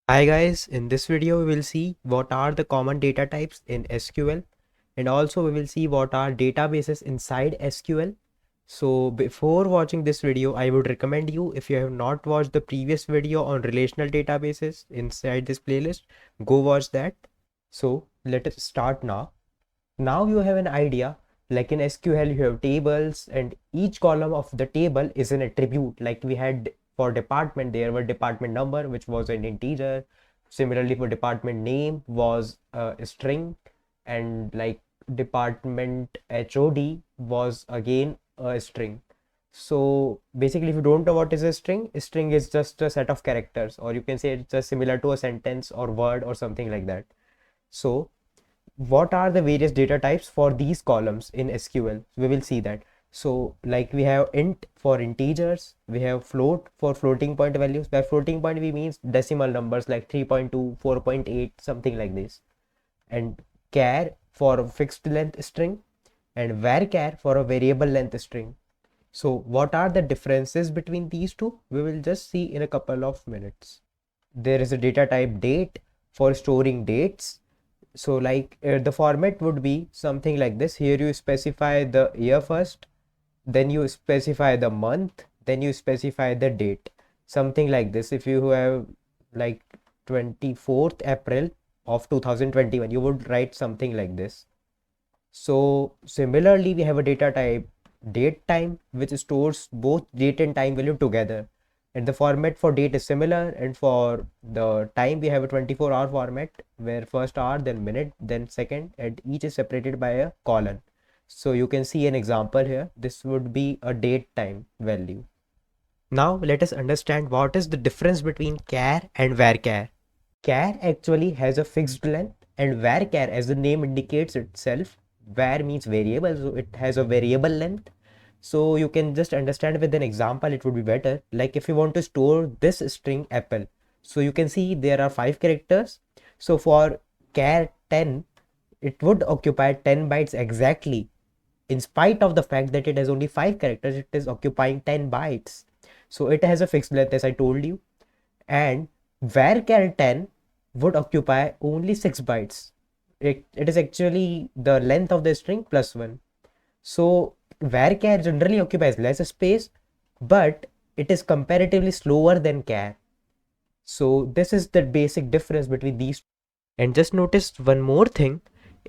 Hi guys, in this video we will see what are the common data types in SQL, and also we will see what are databases inside SQL. So before watching this video, I would recommend you, if you have not watched the previous video on relational databases inside this playlist, go watch that. So let us start now. Now you have an idea, like in SQL you have tables and each column of the table is an attribute. Like we had for department, there were department number, which was an integer. Similarly for department name was a string, and like department HOD was again a string. So basically, if you don't know what is a string is just a set of characters, or you can say it's just similar to a sentence or word or something like that. So what are the various data types for these columns in SQL? We will see that. So like we have int for integers, we have float for floating point values. By floating point we means decimal numbers like 3.2, 4.8, something like this. And char for a fixed length string, and varchar for a variable length string. So what are the differences between these two? We will just see in a couple of minutes. There is a data type date for storing dates. So like the format would be something like this. Here you specify the year first, then you specify the month, then you specify the date, something like this. If you have like 24th April of 2021, you would write something like this. So similarly, we have a data type date time, which stores both date and time value together, and the format for date is similar, and for the time we have a 24-hour format where first hour, then minute, then second, and each is separated by a colon. So you can see an example here. This would be a date time value. Now let us understand what is the difference between char and varchar. Char actually has a fixed length, and varchar, as the name indicates itself, var means variable, so it has a variable length. So you can just understand with an example, it would be better. Like if you want to store this string apple, so you can see there are 5 characters. So for char 10, it would occupy 10 bytes exactly. In spite of the fact that it has only 5 characters, it is occupying 10 bytes. So it has a fixed length, as I told you. And varchar 10 would occupy only 6 bytes. It is actually the length of the string plus 1. So varchar generally occupies less space, but it is comparatively slower than char. So this is the basic difference between these. And just notice one more thing.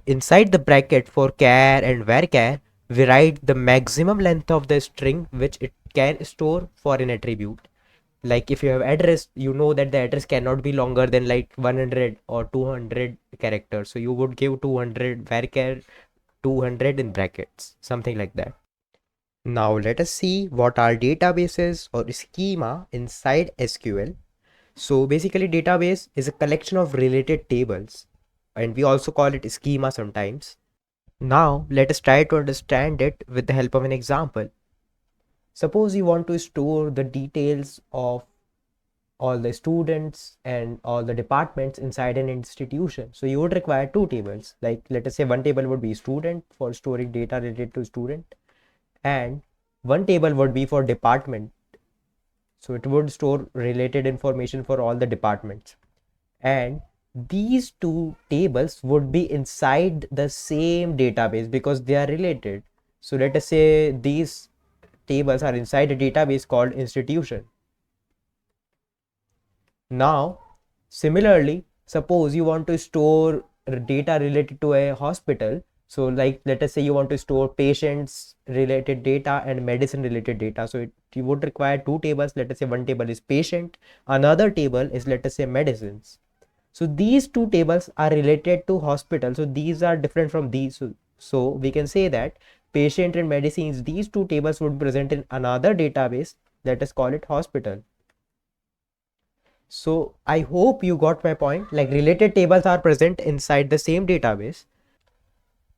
Inside the bracket for char and varchar, we write the maximum length of the string which it can store for an attribute. Like if you have address, you know that the address cannot be longer than like 100 or 200 characters. So you would give 200 varchar 200 in brackets, something like that. Now let us see what are databases or schema inside SQL. So basically database is a collection of related tables, and we also call it schema sometimes. Now let us try to understand it with the help of an example. Suppose you want to store the details of all the students and all the departments inside an institution. So you would require 2 tables. Like let us say one table would be student for storing data related to student, and one table would be for department. So it would store related information for all the departments. And these 2 tables would be inside the same database because they are related. So let us say these tables are inside a database called institution. Now, similarly, suppose you want to store data related to a hospital. So like let us say you want to store patients related data and medicine related data. So you would require 2 tables. Let us say one table is patient, another table is, let us say, medicines. So these 2 tables are related to hospital. So these are different from these. So we can say that patient and medicines, these 2 tables would be present in another database. Let us call it hospital. So I hope you got my point. Like related tables are present inside the same database.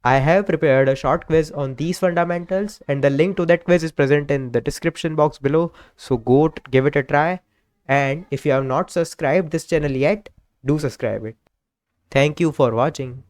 I have prepared a short quiz on these fundamentals, and the link to that quiz is present in the description box below. So go give it a try. And if you have not subscribed this channel yet, do subscribe it. Thank you for watching.